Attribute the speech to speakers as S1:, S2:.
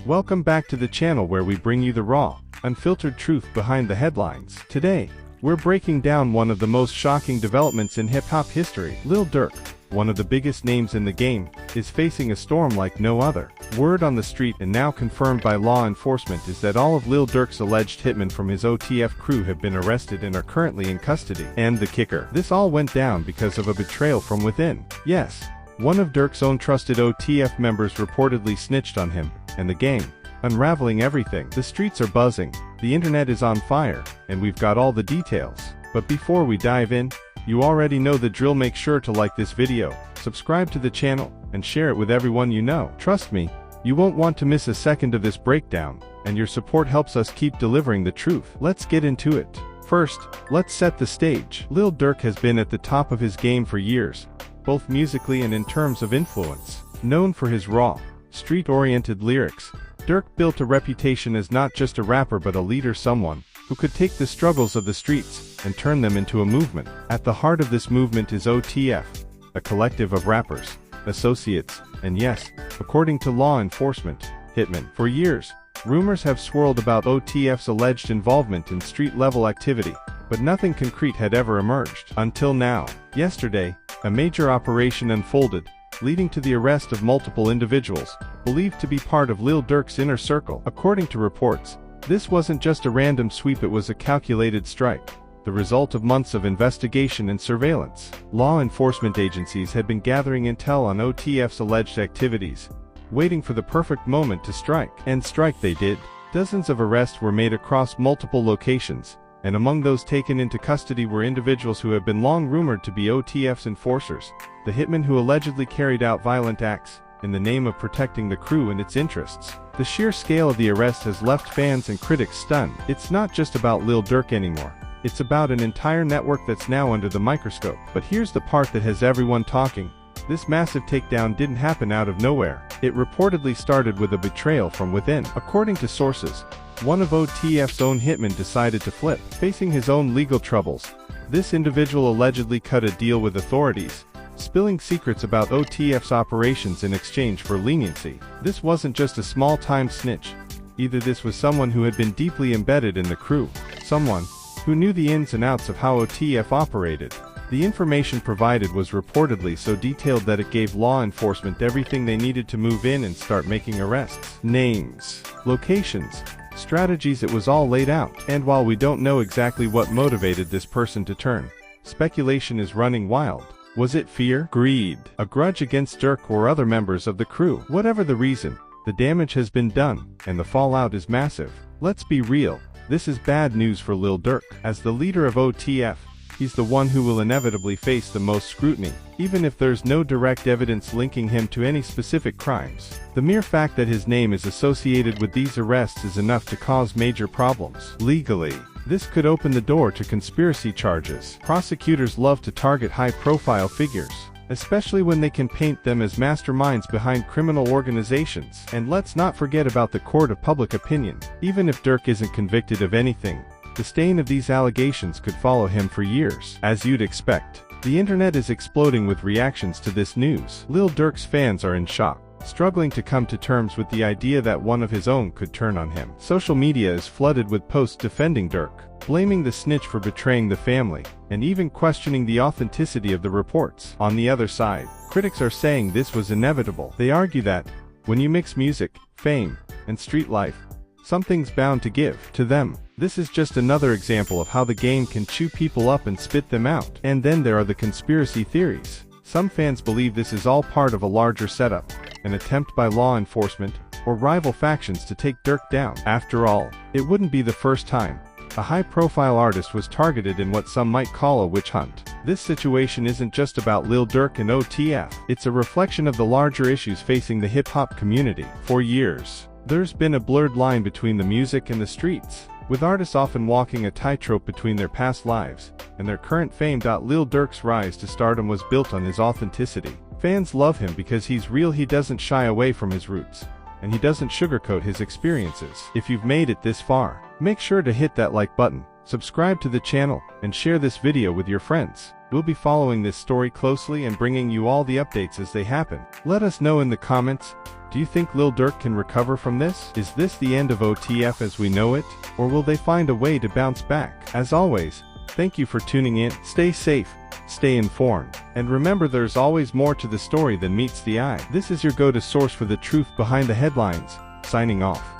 S1: Welcome back to the channel where we bring you the raw, unfiltered truth behind the headlines. Today, we're breaking down one of the most shocking developments in hip-hop history. Lil Durk, one of the biggest names in the game, is facing a storm like no other. Word on the street and now confirmed by law enforcement is that all of Lil Durk's alleged hitmen from his OTF crew have been arrested and are currently in custody. And the kicker, this all went down because of a betrayal from within. Yes, one of Durk's own trusted OTF members reportedly snitched on him and the gang, unraveling everything. The streets are buzzing, the internet is on fire, and we've got all the details. But before we dive in, you already know the drill. Make sure to like this video, subscribe to the channel, and share it with everyone you know. Trust me, you won't want to miss a second of this breakdown, and your support helps us keep delivering the truth. Let's get into it. First, let's set the stage. Lil Durk has been at the top of his game for years, both musically and in terms of influence. Known for his raw, street-oriented lyrics, Durk built a reputation as not just a rapper but a leader, someone who could take the struggles of the streets and turn them into a movement. At the heart of this movement is OTF, a collective of rappers, associates, and yes, according to law enforcement, hitmen. For years, rumors have swirled about OTF's alleged involvement in street-level activity, but nothing concrete had ever emerged. Until now. Yesterday, a major operation unfolded, leading to the arrest of multiple individuals, believed to be part of Lil Durk's inner circle. According to reports, this wasn't just a random sweep, it was a calculated strike, the result of months of investigation and surveillance. Law enforcement agencies had been gathering intel on OTF's alleged activities, waiting for the perfect moment to strike. And strike they did. Dozens of arrests were made across multiple locations, and among those taken into custody were individuals who have been long rumored to be OTF's enforcers, the hitmen who allegedly carried out violent acts in the name of protecting the crew and its interests. The sheer scale of the arrest has left fans and critics stunned. It's not just about Lil Durk anymore. It's about an entire network that's now under the microscope. But here's the part that has everyone talking. This massive takedown didn't happen out of nowhere. It reportedly started with a betrayal from within. According to sources, one of OTF's own hitmen decided to flip. Facing his own legal troubles, this individual allegedly cut a deal with authorities, spilling secrets about OTF's operations in exchange for leniency. This wasn't just a small-time snitch. Either this was someone who had been deeply embedded in the crew, someone who knew the ins and outs of how OTF operated. The information provided was reportedly so detailed that it gave law enforcement everything they needed to move in and start making arrests. Names, locations, strategies, it was all laid out. And while we don't know exactly what motivated this person to turn, speculation is running wild. Was it fear, greed, a grudge against Durk or other members of the crew? Whatever the reason, the damage has been done, and the fallout is massive. Let's be real, this is bad news for Lil Durk. As the leader of OTF, he's the one who will inevitably face the most scrutiny, even if there's no direct evidence linking him to any specific crimes. The mere fact that his name is associated with these arrests is enough to cause major problems. Legally, this could open the door to conspiracy charges. Prosecutors love to target high-profile figures, especially when they can paint them as masterminds behind criminal organizations. And let's not forget about the court of public opinion. Even if Durk isn't convicted of anything, the stain of these allegations could follow him for years. As you'd expect, the internet is exploding with reactions to this news. Lil Durk's fans are in shock, struggling to come to terms with the idea that one of his own could turn on him. Social media is flooded with posts defending Durk, blaming the snitch for betraying the family, and even questioning the authenticity of the reports. On the other side, critics are saying this was inevitable. They argue that, when you mix music, fame, and street life, something's bound to give. To them, this is just another example of how the game can chew people up and spit them out. And then there are the conspiracy theories. Some fans believe this is all part of a larger setup, an attempt by law enforcement or rival factions to take Durk down. After all, it wouldn't be the first time a high-profile artist was targeted in what some might call a witch hunt. This situation isn't just about Lil Durk and OTF. It's a reflection of the larger issues facing the hip-hop community. For years, there's been a blurred line between the music and the streets, with artists often walking a tightrope between their past lives and their current fame. Lil Durk's rise to stardom was built on his authenticity. Fans love him because he's real, he doesn't shy away from his roots, and he doesn't sugarcoat his experiences. If you've made it this far, make sure to hit that like button, subscribe to the channel, and share this video with your friends. We'll be following this story closely and bringing you all the updates as they happen. Let us know in the comments, Do you think Lil Durk can recover from this? Is this the end of OTF as we know it? Or will they find a way to bounce back? As always, thank you for tuning in. Stay safe, stay informed, and remember there's always more to the story than meets the eye. This is your go-to source for the truth behind the headlines. Signing off.